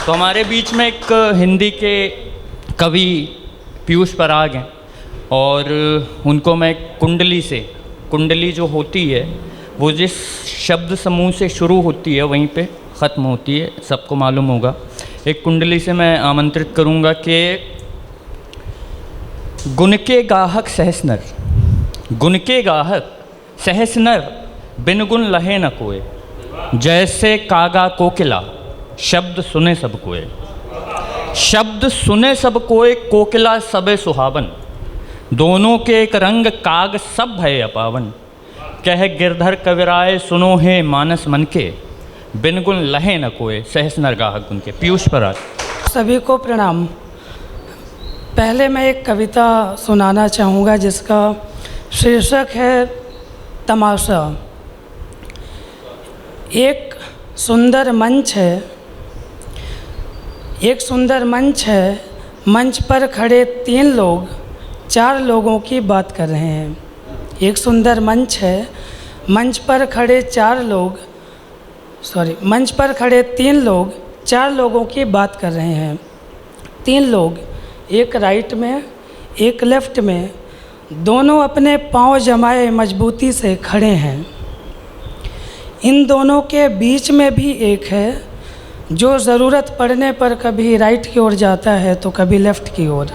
तो हमारे बीच में एक हिंदी के कवि पीयूष पराग हैं और उनको मैं कुंडली जो होती है वो जिस शब्द समूह से शुरू होती है वहीं पे ख़त्म होती है, सबको मालूम होगा। एक कुंडली से मैं आमंत्रित करूँगा कि गुण के गाहक सहस नर बिन गुण लहे न कोय, जैसे कागा कोकिला शब्द सुने सब कोय, कोकिला सबे सुहावन, दोनों के एक रंग काग सब भय अपावन, कह गिरधर कविराय सुनो हे मानस मन के, बिन गुण लहे न कोय, सहस नर गाहक गुण के। पीयूष पराग। सभी को प्रणाम। पहले मैं एक कविता सुनाना चाहूँगा जिसका शीर्षक है तमाशा। एक सुंदर मंच है, मंच पर खड़े 3 लोग 4 लोगों की बात कर रहे हैं। एक सुंदर मंच है, मंच पर खड़े 3 लोग 4 लोगों की बात कर रहे हैं। 3 लोग, एक राइट में एक लेफ्ट में, दोनों अपने पांव जमाए मजबूती से खड़े हैं। इन दोनों के बीच में भी एक है जो ज़रूरत पड़ने पर कभी राइट की ओर जाता है तो कभी लेफ़्ट की ओर।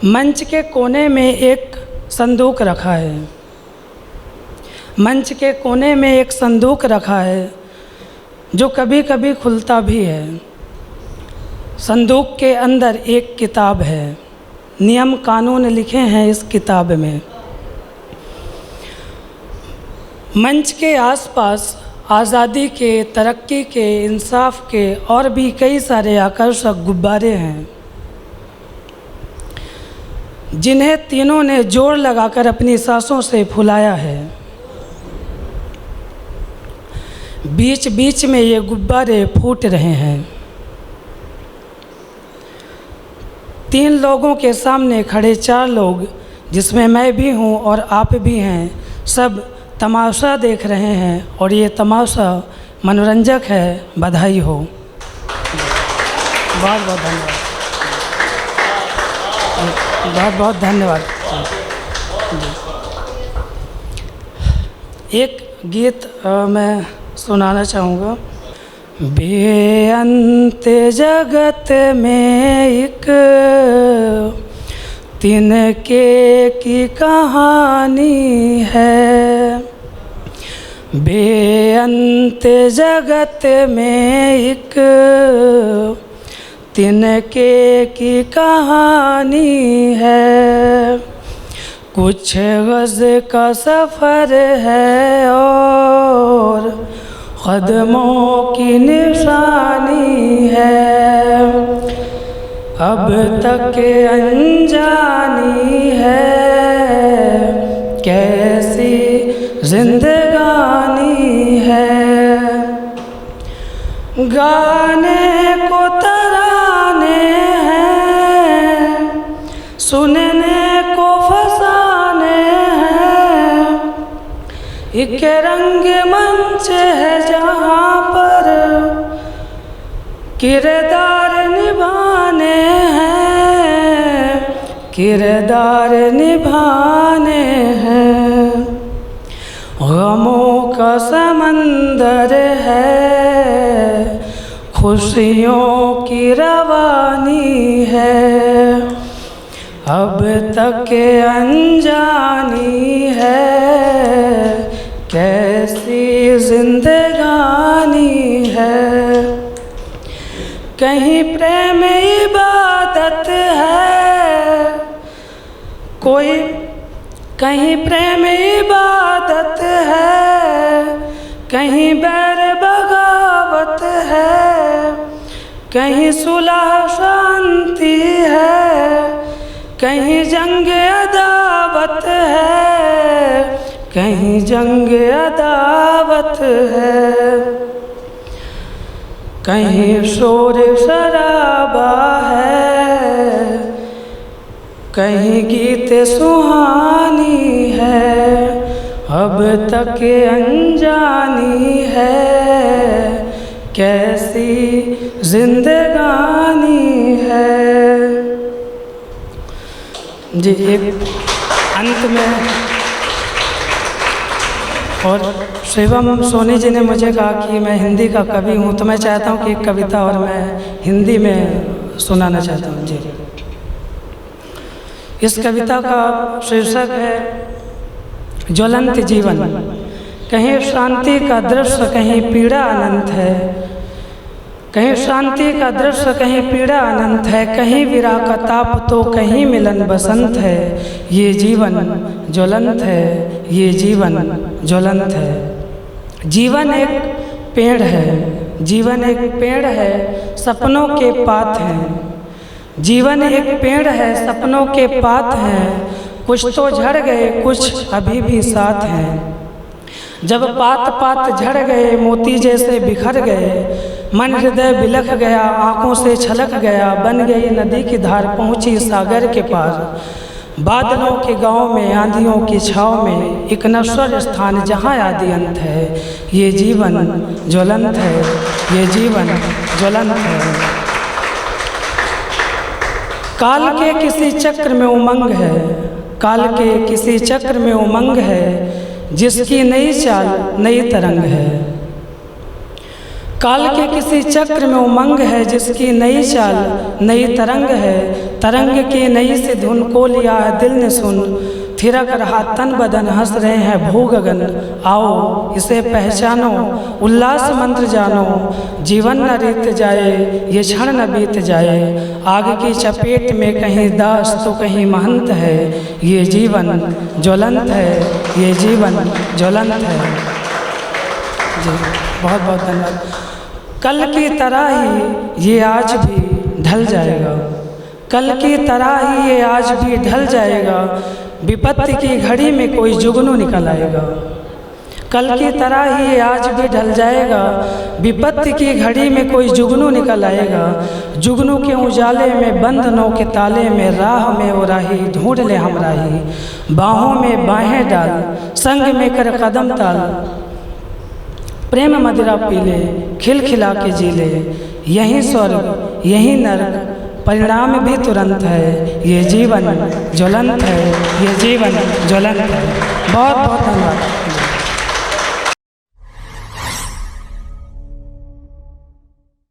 मंच के कोने में एक संदूक रखा है जो कभी कभी खुलता भी है। संदूक के अंदर एक किताब है, नियम कानून लिखे हैं इस किताब में। मंच के आसपास आज़ादी के, तरक्की के, इंसाफ के और भी कई सारे आकर्षक गुब्बारे हैं जिन्हें तीनों ने जोर लगाकर अपनी सांसों से फुलाया है। बीच बीच में ये गुब्बारे फूट रहे हैं। 3 लोगों के सामने खड़े 4 लोग, जिसमें मैं भी हूँ और आप भी हैं, सब तमाशा देख रहे हैं और ये तमाशा मनोरंजक है। बधाई हो। बहुत बहुत धन्यवाद। बहुत बहुत धन्यवाद। एक गीत मैं सुनाना चाहूँगा। बेअंत जगत में एक तिनके की कहानी है, बेअंत जगत में एक तिनके की कहानी है। कुछ गज़ का सफ़र है और कदमों की निशानी है, अब तक अनजानी है कैसी जिंदगानी है। गाने को तराने हैं, सुनने को फसाने हैं, एक रंग मंच है जहाँ पर किरदार निभाने हैं। गमों का समंदर है, खुशियों की रवानी है, अब तक अनजानी है कैसी जिंदगानी है। कहीं प्रेम इबादत है, कहीं प्रेम इबादत है, कहीं बैर बगावत है, कहीं सुलह शांति है, कहीं जंग अदावत है, कहीं जंग अदावत है, कहीं शोर शराबा है, कहीं गीत सुहानी है, अब तक अनजानी है कैसी जिंदगानी है। जी एक अंत में, और शिवम सोनी जी ने मुझे कहा कि मैं हिंदी का कवि हूँ, तो मैं चाहता हूँ कि एक कविता और मैं हिंदी में सुनाना चाहता हूँ। जी इस कविता का शीर्षक है ज्वलंत जीवन। कहीं शांति का दृश्य कहीं पीड़ा अनंत है, कहीं शांति का दृश्य कहीं पीड़ा अनंत है, कहीं विरह का ताप तो कहीं मिलन बसंत है। ये जीवन ज्वलंत है, ये जीवन ज्वलंत है। जीवन एक पेड़ है, जीवन एक पेड़ है, सपनों के पात हैं। जीवन एक पेड़ है, सपनों के पात हैं, कुछ तो झड़ गए कुछ अभी भी साथ हैं। जब पात पात झड़ गए मोती जैसे बिखर गए, मन हृदय बिलख गया आँखों से छलक गया, बन गई नदी की धार पहुँची सागर के पार। बादलों के गांव में आंधियों की छाँव में एक नश्वर स्थान जहाँ आदि अंत है। ये जीवन ज्वलंत है, ये जीवन ज्वलंत है। काल के किसी चक्र में उमंग है, काल के किसी चक्र में उमंग है, जिसकी नई चाल नई तरंग है। काल के किसी चक्र में उमंग है, जिसकी नई चाल नई तरंग है। तरंग की नई सी धुन को लिया है दिल ने सुन, थिरक रहा तन बदन हंस रहे हैं भू गगन। आओ इसे पहचानो उल्लास मंत्र जानो, जीवन न बीत जाए ये क्षण न बीत जाए। आग की चपेट में कहीं दास तो कहीं महंत है। ये जीवन ज्वलंत है, ये जीवन ज्वलंत है। जी बहुत बहुत धन्यवाद। कल की तरह ही ये आज भी ढल जाएगा, कल की तरह ही ये आज भी ढल जाएगा। विपत्ति की घड़ी में कोई जुगनू निकल आएगा, कल की तरह ही ये आज भी ढल जाएगा। विपत्ति की घड़ी में कोई जुगनू निकल आएगा। जुगनू के उजाले में बंधनों के ताले में राह में वो राही ढूंढ ले हम राही। बाहों में बाहें डाल संग में कर कदम ताल, प्रेम मदिरा पी ले खिलखिला के जी ले। यही स्वर्ग यही नरक परिणाम भी तुरंत है। ये जीवन ज्वलंत है, ये जीवन ज्वलंत है। बहुत बहुत धन्यवाद।